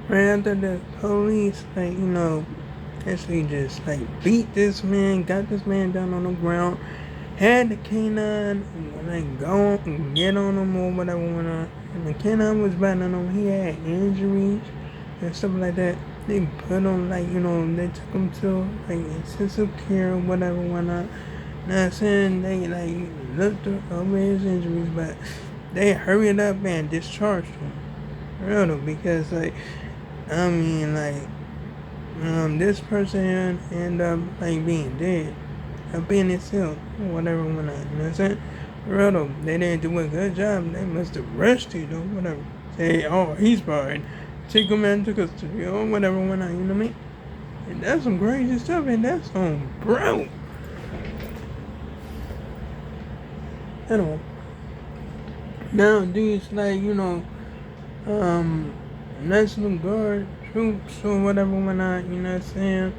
Right after the police, like, actually just, like, beat this man, got this man down on the ground, had the canine, like, go and get on him or whatever went on. And the canine was biting him. He had injuries and stuff like that. They put him, like, they took him to, like, intensive care or whatever went on. Now, saying they, like, looked over his injuries, but they hurried up and discharged him. Real though, because, like, I mean, like, this person ended up, like, being dead, up in itself, whatever went on, you know what I'm saying? Real though, they didn't do a good job, they must have rushed it or whatever. Say, oh, he's fine, take him into custody or whatever went on, you know what I mean? And that's some crazy stuff, and that's on bro. Anyway, now these, like, National Guard troops or whatever went on, you know what I'm saying?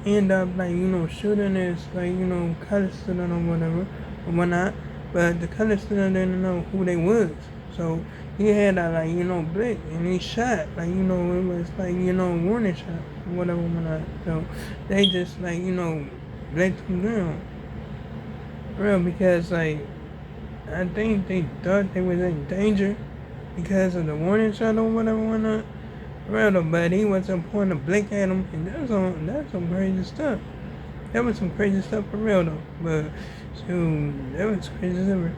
End up, like, shooting this, like, college student or whatever or whatnot. But the college student didn't know who they was. So he had a, like, blick and he shot, like, it was like, warning shot or whatever whatnot. So they just, like, let him down. Real, because, like, I think they thought they was in danger because of the warning shot or whatever whatnot. Real, but he wasn't pointing a blink at him, and that's some crazy stuff. That was some crazy stuff for real though. But shoot, that was crazy stuff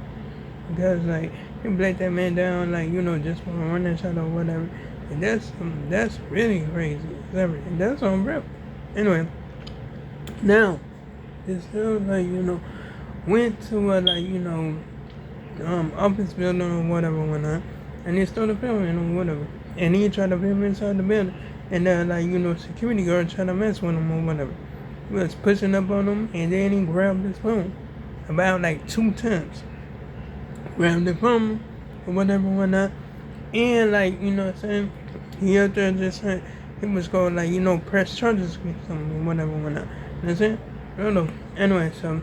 because, like, he blinked that man down, like, just for a warning shot or whatever, and that's really crazy. And that's on real. Anyway, now this dude, like, went to a, like, office building or whatever whatnot, and he started filming or whatever. And he tried to film inside the building, and like, security guard tried to mess with him or whatever. He was pushing up on him, and then he grabbed his phone about, like, 2 times. Grabbed the phone or whatever whatnot, and, like, what I'm saying, he out there just saying he was going, like, press charges against him or whatever whatnot. You know what I'm saying? I don't know. Anyway, so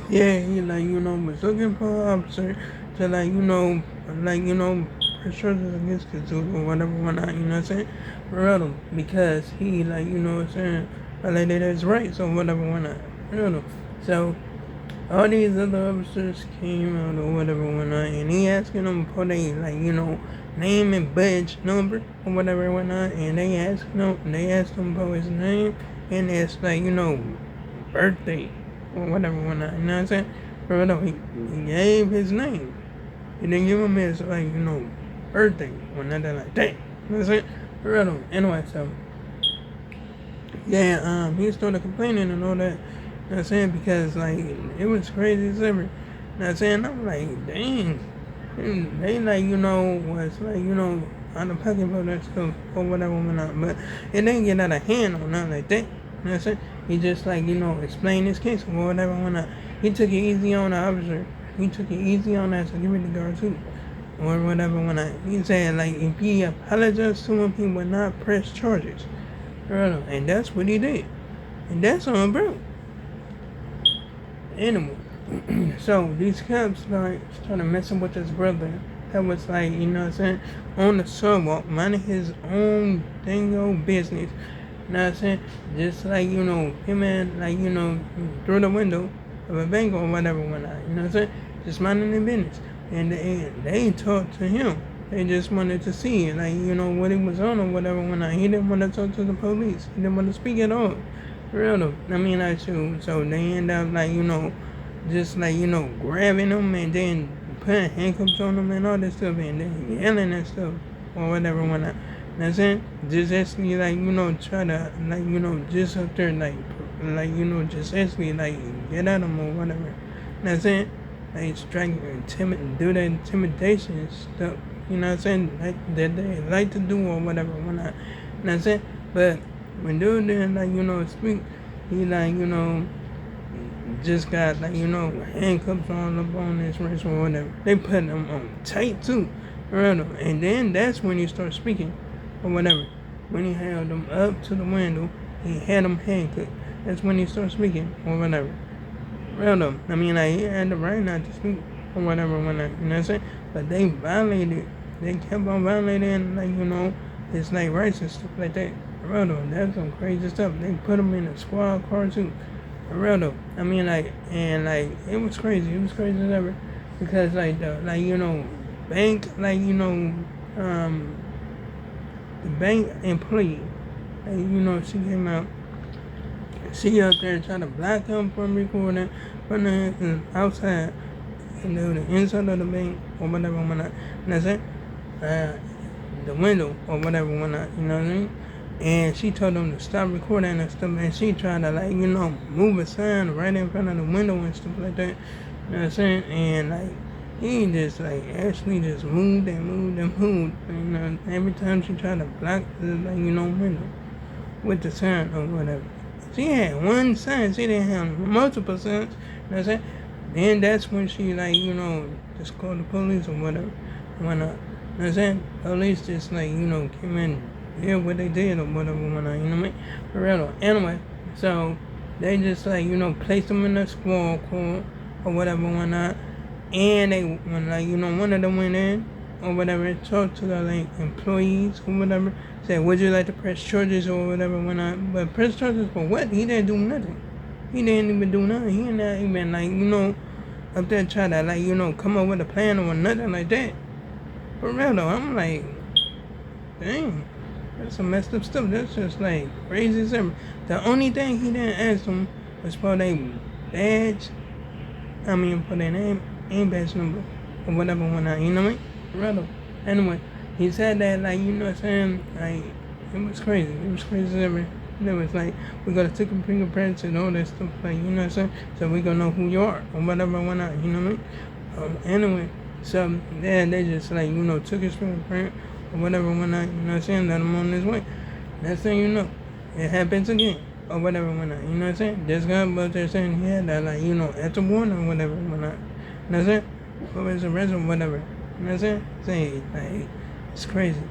yeah, he, like, was looking for an officer to, like, press charges against Kazuto or whatever whatnot, you know what I'm saying? Real, because he, like, what I'm saying, violated his rights or whatever whatnot. Real. So all these other officers came out or whatever whatnot, and he asking them for they, like, name and badge number or whatever whatnot, and they asked him for his name and his, like, birthday or whatever whatnot, you know what I'm saying? Bro, he gave his name. He didn't give him his, like, birthday or nothing like that. You know what I'm saying? Bro, anyway, so yeah, he started complaining and all that. You know what I'm saying? Because, like, it was crazy as ever. You know what I'm saying? I'm like, dang. They, like, was, like, out of pocket for that stuff or whatever went on. But it didn't get out of hand or nothing like that. You know what I'm saying? He just, like, explained his case or whatever went on. He took it easy on the officer. He took it easy on that security guard too. Or whatever when he said, like, if he apologized to him, he would not press charges. And that's what he did. And that's on bro. Anyway. So these cops started messing with his brother. That was, like, you know what I'm saying, on the sidewalk, minding his own dingo business. You know what I'm saying? Just like, him and, like, through the window of a bank or whatever whatnot. You know what I'm saying? Just minding their business. And they talked to him. They just wanted to see, like, what he was on or whatever whatnot. He didn't want to talk to the police. He didn't want to speak at all. For real though. I mean, I shoot. So they end up, like, just, like, grabbing him and then putting handcuffs on him and all this stuff and then yelling and stuff or whatever whatnot. You know what I'm saying? Just actually, like, try to, like, just up there, like, just actually, like, get at him or whatever. You know what I'm saying? Like, strike, do the intimidation stuff. You know what I'm saying? Like, that they like to do or whatever whatnot. You know what I'm saying? But when dude didn't, like, speak, he, like, just got, like, handcuffs on up on his wrist or whatever. They put him on tight too. And then that's when he started speaking or whatever. When he held him up to the window, he had him handcuffed. That's when he started speaking or whatever. I mean, like, he had the right not to speak or whatever, you know what I'm saying? But they kept on violating, like, his like rights and stuff like that. For real though, that's some crazy stuff. They put him in a squad car too. For real though. I mean like, and like it was crazy. It was crazy as ever because like the bank the bank employee, she came out. She out there trying to block him from recording from the outside and the inside of the bank or whatever whatnot. And that's it. The window or whatever whatnot, you know what I mean? And she told him to stop recording and stuff, and she tried to move a sign right in front of the window and stuff like that. You know what I'm saying? And he just actually just moved and moved and moved. Every time she tried to block the window with the sign or whatever. She had one sign, she didn't have multiple signs. You know what I'm saying? Then that's when she just called the police or whatever. Whatnot. You know what I'm saying? Police just came in, did what they did or whatever whatnot, you know what I mean? For real. Anyway, so they just placed them in the squad car or whatever whatnot. And they when one of them went in or whatever, talked to the employees or whatever, said, would you like to press charges or whatever whatnot? But press charges for what? He didn't do nothing. He didn't even do nothing. He not even up there trying to come up with a plan or nothing like that. For real though, I'm like, dang, that's some messed up stuff. That's just crazy as ever. The only thing he didn't ask them was for their badge. For their name and badge number or whatever whatnot. You know what I mean? For real though. Anyway, he said that you know what I'm saying? It was crazy. It was crazy as ever. It was we gotta take a fingerprints and all that stuff, you know what I'm saying? So we gonna know who you are or whatever whatnot. You know what I mean? Anyway. So then they just took his fingerprint or whatever whatnot, you know what I'm saying, let him on his way. Next thing you know, it happens again or whatever whatnot, you know what I'm saying? This guy was there saying he had that at the warning or whatever whatnot. You know what I'm saying? For his arrest or whatever. You know what I'm saying? It's crazy.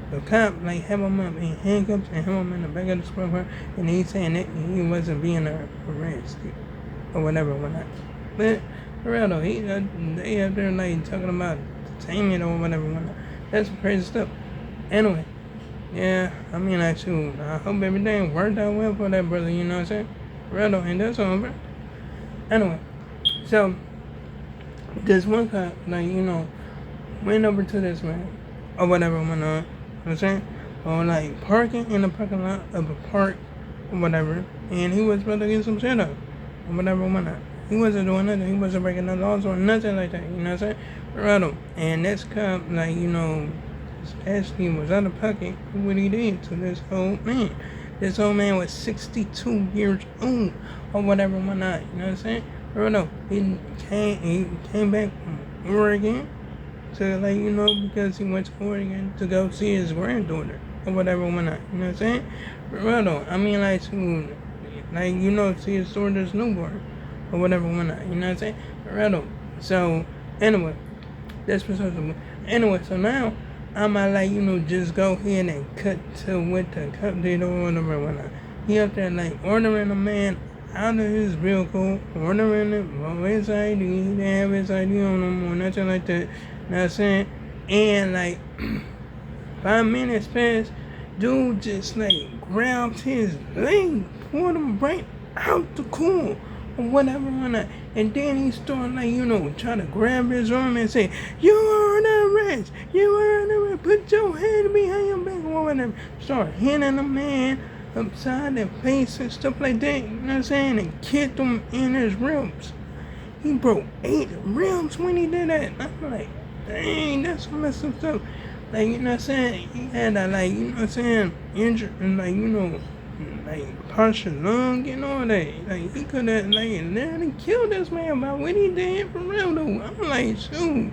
The cop have him up in handcuffs and have him in the back of the squad car, and he's saying that he wasn't being arrested or whatever whatnot. But for real though, they up there talking about detainment or whatever whatnot. That's some crazy stuff. Anyway, yeah, I hope everything worked out well for that brother, you know what I'm saying? For real though, and that's all, bro. Anyway, so this one cop went over to this man or whatever whatnot. You know what I'm saying? Or parking in the parking lot of a park or whatever, and he was about to get some shit up or whatever whatnot. He wasn't doing nothing. He wasn't breaking the laws or nothing like that. You know what I'm saying? Right. And this cop, actually was out of pocket for what he did to this old man. This old man was 62 years old or whatever, whatnot. You know what I'm saying? Right. He came back from Oregon to because he went to Oregon to go see his granddaughter or whatever, whatnot. You know what I'm saying? Right. To see his daughter's newborn. Or whatever, whatnot, you know what I'm saying? Right. So, anyway, that's what's up. Anyway, so now, I might just go ahead and cut to what the cop did or whatever, whatnot. He up there, ordering a man out of his vehicle, ordering him for his ID. He didn't have his ID on him or nothing like that. You know what I'm saying? And, 5 minutes passed, dude just, grabbed his leg, pulled him right out the car. Or whatever, whatnot. And then he started trying to grab his arm and say, you are under arrest, you are under arrest, put your hand behind your back or whatever. Start hitting the man upside the face and stuff like that, you know what I'm saying? And kicked him in his ribs. He broke 8 ribs when he did that. I'm like, dang, that's some messed up stuff. You know what I'm saying? He had a you know what I'm saying, injured and partial lung and all that. He could have literally killed this man by what he did for real though. I'm like, shoot,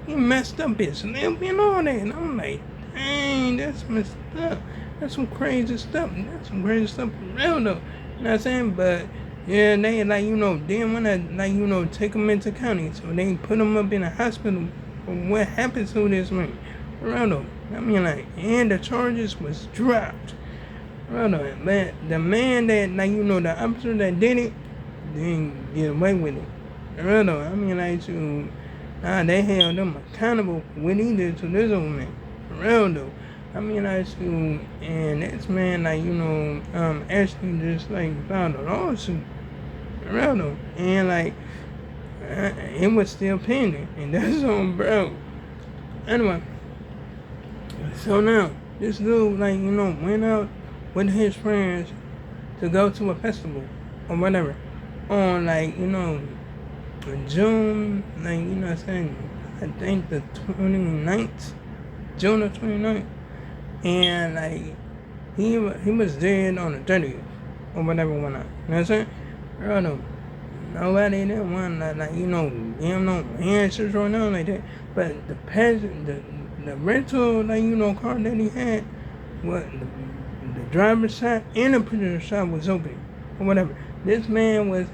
he messed up his lip and all that. And I'm like, dang, that's messed up. That's some crazy stuff. That's some crazy stuff for real though. You know what I'm saying? But yeah, they didn't wanna take him into county, so they put him up in a hospital for what happened to this man. For real though. And the charges was dropped. But the man that, the officer that did it, didn't get away with it. They held him accountable for what he did to this old man. For real though. mean, like, shoot, and this man, like, actually just, like, filed a lawsuit around him. And, like, it was still pending. And that's on, bro. Anyway, so now, this dude, like, went out with his friends to go to a festival or whatever on, like, June, like, what I'm saying, I think the 29th, June the 29th. And, like, he was dead on the 30th or whatever, whatnot. You know what I'm saying? Bro, nobody didn't want to, like, give him no answers or nothing like that. But the rental, like, car that he had, what, the driver's side and the passenger side was open or whatever. This man was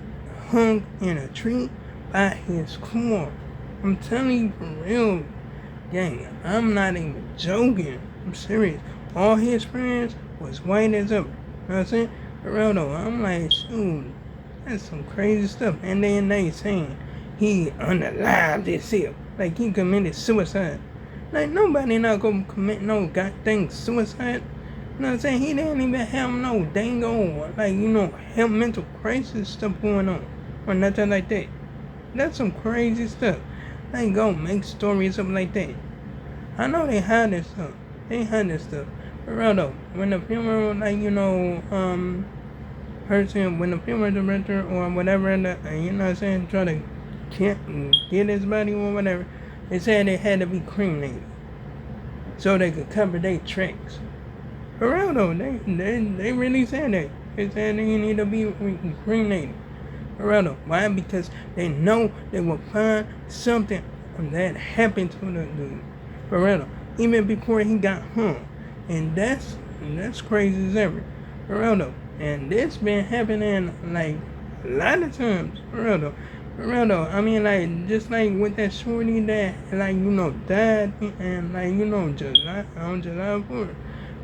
hung in a tree by his car. I'm telling you for real, gang. I'm not even joking. I'm serious. All his friends was white as ever. You know what I'm saying? For real though, I'm like, shoot, that's some crazy stuff. And then they saying he unalived himself. Like he committed suicide. Like nobody not gonna commit no goddamn suicide. You know what I'm saying? He didn't even have no dango, like, have mental crisis stuff going on. Or nothing like that. That's some crazy stuff. They go make stories up like that. I know they hide this stuff. For real though, when the funeral, like, person, when the funeral director or whatever, you know what I'm saying, try to get his body or whatever, they said it had to be cremated so they could cover their tracks. For real though, they really said that. They said they need to be cremated. For real though. Why? Because they know they will find something that happened to the dude. For real though. Even before he got hung. And that's crazy as ever. For real though. And this been happening like a lot of times. For real though. For real though. I mean, like, just like with that shorty that, like, died and, like, on July 4th.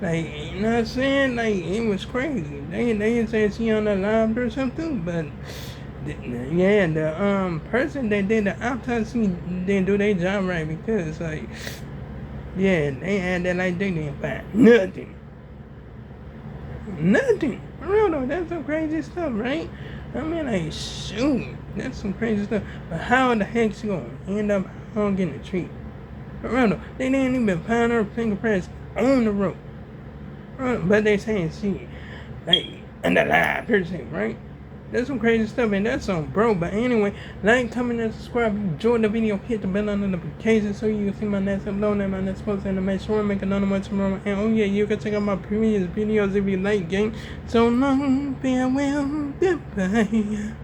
Like, you know what I'm saying? Like, it was crazy. They said she unalived or something, but yeah, the person that did the autopsy didn't do their job right because, like, yeah, they had that like they didn't find nothing. For real though, that's some crazy stuff, right? I mean, like, shoot, that's some crazy stuff. But how the heck she gonna end up hung in the tree? For real though, they didn't even find her fingerprints on the rope. But they saying she, like, unalive person, right? That's some crazy stuff, and that's some bro. But anyway, like, comment, and subscribe. If you enjoyed the video, hit the bell on the notification so you can see my next upload and my next post, and to make sure I make another one tomorrow. And oh yeah, you can check out my previous videos if you like game. So long, farewell, goodbye.